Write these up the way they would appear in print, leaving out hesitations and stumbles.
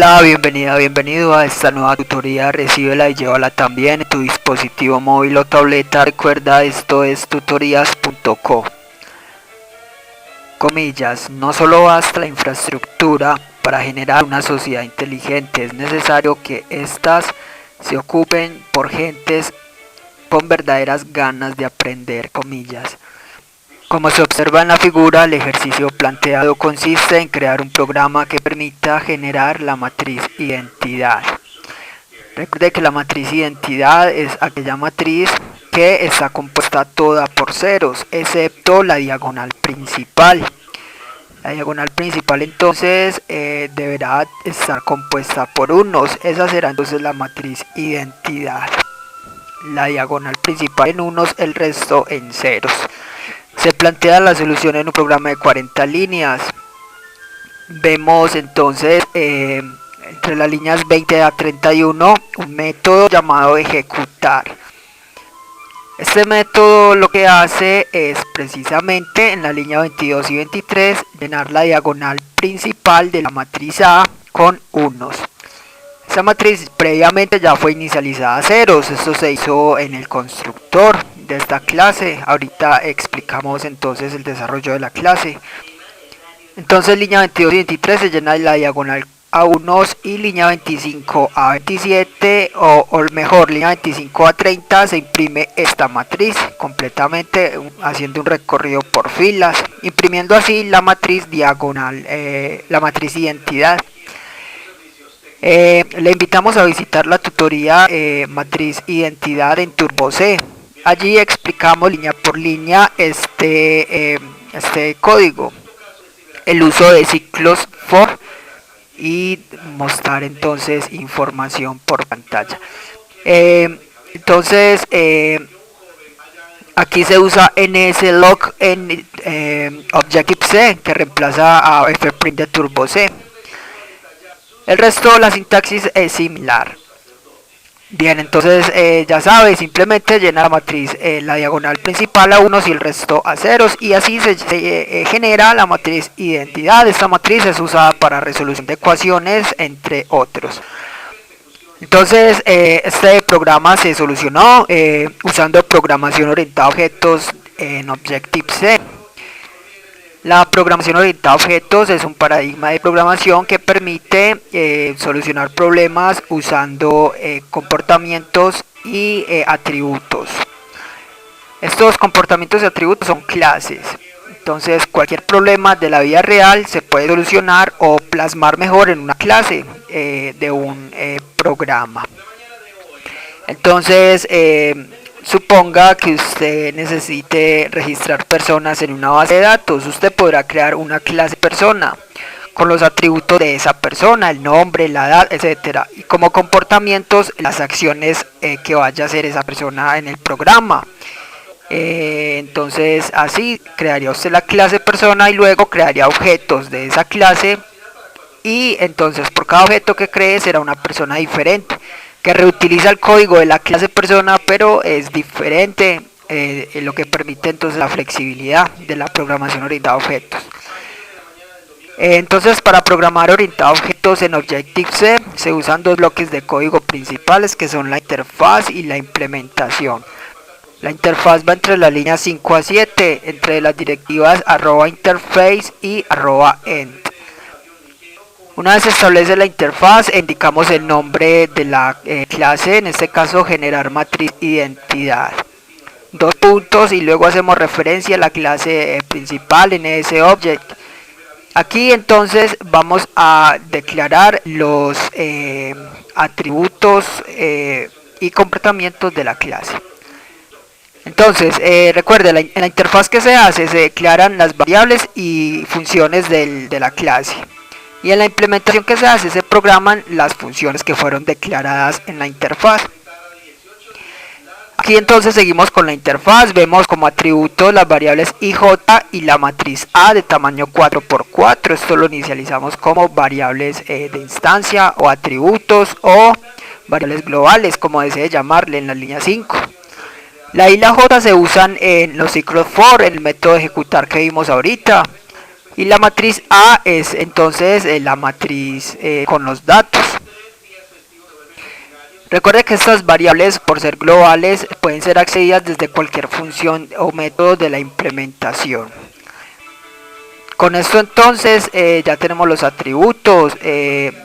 Hola, bienvenido a esta nueva tutoría. Recíbela y llévala también en tu dispositivo móvil o tableta. Recuerda, esto es tutorías.co. Comillas, no solo basta la infraestructura para generar una sociedad inteligente, es necesario que éstas se ocupen por gentes con verdaderas ganas de aprender, comillas. Como se observa en la figura, el ejercicio planteado consiste en crear un programa que permita generar la matriz identidad. Recuerde que la matriz identidad es aquella matriz que está compuesta toda por ceros, excepto la diagonal principal. La diagonal principal entonces deberá estar compuesta por unos. Esa será entonces la matriz identidad. La diagonal principal en unos, el resto en ceros. Se plantea la solución en un programa de 40 líneas. Vemos entonces entre las líneas 20 a 31 un método llamado ejecutar. Este método lo que hace es precisamente en la línea 22 y 23 llenar la diagonal principal de la matriz A con unos. Esta matriz previamente ya fue inicializada a ceros. Esto se hizo en el constructor de esta clase. Ahorita explicamos entonces el desarrollo de la clase. Entonces línea 22 y 23 se llena la diagonal a unos y línea 25 a 27 o mejor línea 25 a 30 se imprime esta matriz completamente haciendo un recorrido por filas, imprimiendo así la matriz diagonal, la matriz identidad. Le invitamos a visitar la tutoría matriz identidad en Turbo C. Allí explicamos línea por línea este código, el uso de ciclos for y mostrar entonces información por pantalla. Entonces aquí se usa nslog en Objective-C que reemplaza a fprint de Turbo C. El resto de la sintaxis es similar. Bien, entonces ya sabes, simplemente llena la matriz, la diagonal principal a unos y el resto a ceros, y así se genera la matriz identidad. Esta matriz es usada para resolución de ecuaciones, entre otros. Entonces este programa se solucionó usando programación orientada a objetos en Objective-C. La programación orientada a objetos es un paradigma de programación que permite solucionar problemas usando comportamientos y atributos. Estos comportamientos y atributos son clases. Entonces cualquier problema de la vida real se puede solucionar o plasmar mejor en una clase de un programa. Entonces suponga que usted necesite registrar personas en una base de datos. Usted podrá crear una clase persona con los atributos de esa persona, el nombre, la edad, etcétera, y como comportamientos las acciones que vaya a hacer esa persona en el programa. Entonces así crearía usted la clase persona y luego crearía objetos de esa clase, y entonces por cada objeto que cree será una persona diferente que reutiliza el código de la clase persona, pero es diferente, lo que permite entonces la flexibilidad de la programación orientada a objetos. Entonces para programar orientado a objetos en Objective-C se usan dos bloques de código principales que son la interfaz y la implementación. La interfaz va entre las líneas 5 a 7, entre las directivas @interface y @end. Una vez se establece la interfaz, indicamos el nombre de la clase, en este caso generar matriz identidad. Dos puntos y luego hacemos referencia a la clase principal en ese object. Aquí entonces vamos a declarar los atributos y comportamientos de la clase. Entonces recuerde, en la interfaz que se hace se declaran las variables y funciones de la clase. Y en la implementación que se hace se programan las funciones que fueron declaradas en la interfaz. Aquí entonces seguimos con la interfaz. Vemos como atributos las variables IJ y la matriz A de tamaño 4×4. Esto lo inicializamos como variables de instancia o atributos o variables globales, como desee llamarle en la línea 5. La I y la J se usan en los ciclos for, en el método ejecutar que vimos ahorita. Y la matriz A es entonces la matriz con los datos. Recuerde que estas variables, por ser globales, pueden ser accedidas desde cualquier función o método de la implementación. Con esto entonces ya tenemos los atributos.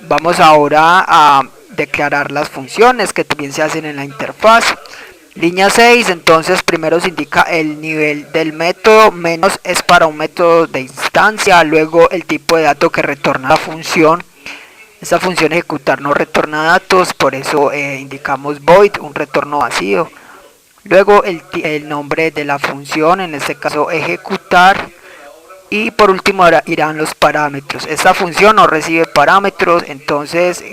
Vamos ahora a declarar las funciones que también se hacen en la interfaz. Línea 6, entonces primero se indica el nivel del método, menos es para un método de instancia, luego el tipo de dato que retorna la función. Esta función ejecutar no retorna datos, por eso indicamos void, un retorno vacío. Luego el nombre de la función, en este caso ejecutar. Y por último irán los parámetros. Esta función no recibe parámetros, entonces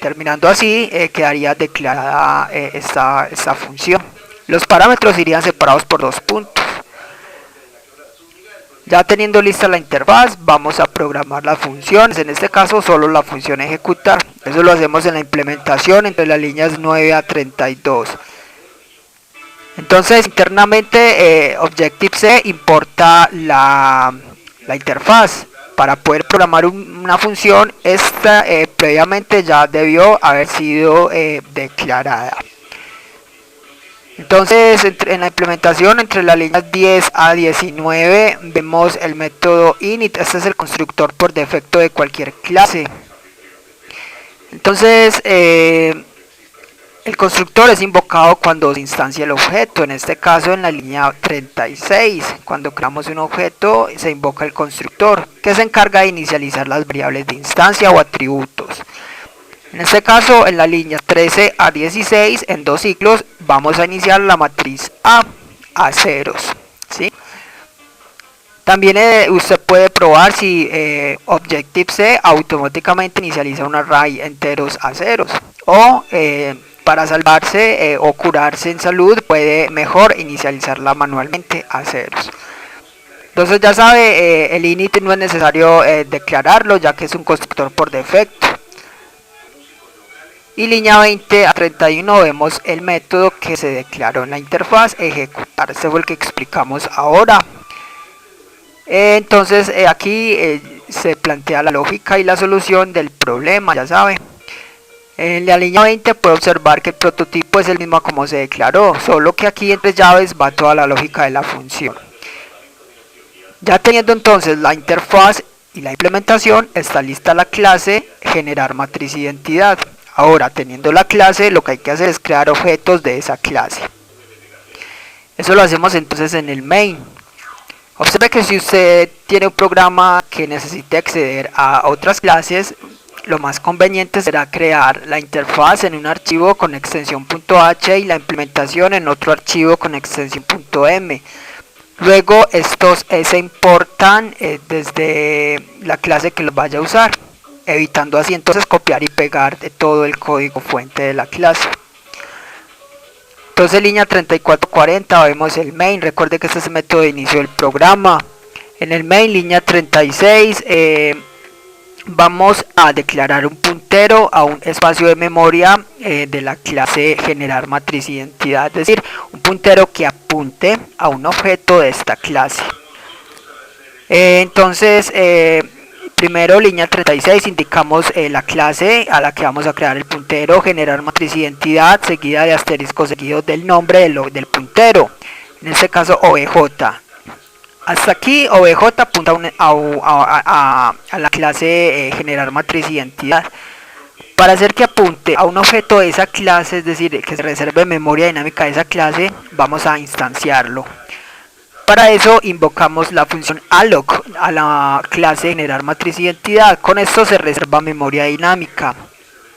terminando así quedaría declarada esta función. Los parámetros irían separados por 2 puntos. Ya teniendo lista la interfaz, vamos a programar las funciones, en este caso solo la función ejecutar. Eso lo hacemos en la implementación entre las líneas 9 a 32. Entonces internamente Objective-C importa la interfaz. Para poder programar una función, esta previamente ya debió haber sido declarada. Entonces en la implementación entre las líneas 10 a 19 vemos el método init. Este es el constructor por defecto de cualquier clase. Entonces el constructor es invocado cuando se instancia el objeto. En este caso en la línea 36, cuando creamos un objeto se invoca el constructor, que se encarga de inicializar las variables de instancia o atributos. En este caso en la línea 13 a 16, en 2 ciclos, vamos a iniciar la matriz a ceros, ¿sí? También usted puede probar si Objective-C automáticamente inicializa un array enteros a ceros, o para salvarse o curarse en salud puede mejor inicializarla manualmente a ceros. Entonces ya sabe, el init no es necesario declararlo, ya que es un constructor por defecto. Y línea 20 a 31 vemos el método que se declaró en la interfaz ejecutar. Este fue el que explicamos ahora. Entonces aquí se plantea la lógica y la solución del problema, ya sabe. En la línea 20 puede observar que el prototipo es el mismo como se declaró, solo que aquí entre llaves va toda la lógica de la función. Ya teniendo entonces la interfaz y la implementación, está lista la clase generar matriz identidad. Ahora, teniendo la clase, lo que hay que hacer es crear objetos de esa clase. Eso lo hacemos entonces en el main. Observe que si usted tiene un programa que necesite acceder a otras clases, lo más conveniente será crear la interfaz en un archivo con extensión .h y la implementación en otro archivo con extensión .m. Luego estos se importan desde la clase que los vaya a usar, evitando así entonces copiar y pegar de todo el código fuente de la clase. Entonces línea 3440 vemos el main. Recuerde que este es el método de inicio del programa. En el main línea 36 vamos a declarar un puntero a un espacio de memoria de la clase generar matriz identidad, es decir, un puntero que apunte a un objeto de esta clase. Entonces primero línea 36 indicamos la clase a la que vamos a crear el puntero, generar matriz identidad, seguida de asterisco seguido del nombre del puntero, en este caso obj. Hasta aquí obj apunta a la clase generar matriz identidad. Para hacer que apunte a un objeto de esa clase, es decir, que se reserve memoria dinámica de esa clase, vamos a instanciarlo. Para eso invocamos la función alloc a la clase generar matriz identidad. Con esto se reserva memoria dinámica.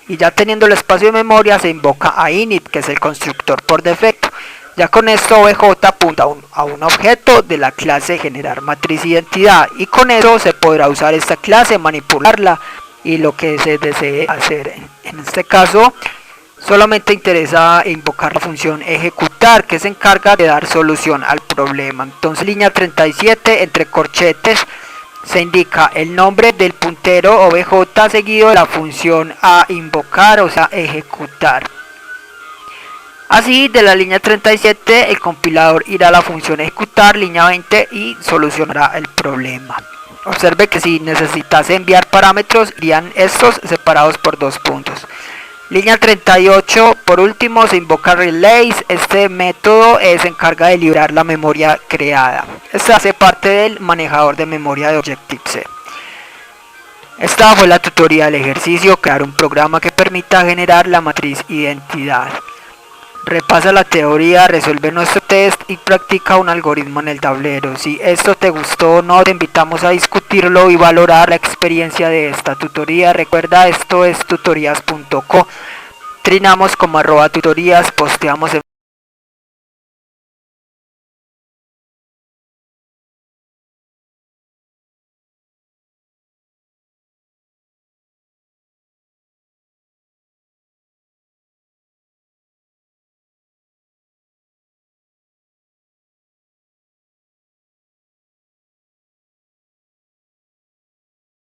Y ya teniendo el espacio de memoria se invoca a init, que es el constructor por defecto. Ya con esto obj apunta a un objeto de la clase generar matriz identidad. Y con eso se podrá usar esta clase, manipularla y lo que se desee hacer. En este caso solamente interesa invocar la función ejecutar, que se encarga de dar solución al problema. Entonces línea 37 entre corchetes se indica el nombre del puntero obj seguido de la función a invocar, o sea ejecutar. Así de la línea 37 el compilador irá a la función ejecutar línea 20 y solucionará el problema. Observe que si necesitas enviar parámetros, irían estos separados por 2 puntos. Línea 38, por último se invoca relays. Este método se encarga de liberar la memoria creada. Este hace parte del manejador de memoria de Objective-C. Esta fue la tutoría del ejercicio, crear un programa que permita generar la matriz identidad. Repasa la teoría, resuelve nuestro test y practica un algoritmo en el tablero. Si esto te gustó o no, te invitamos a discutirlo y valorar la experiencia de esta tutoría. Recuerda, esto es tutorías.co. Trinamos como @tutorías, posteamos en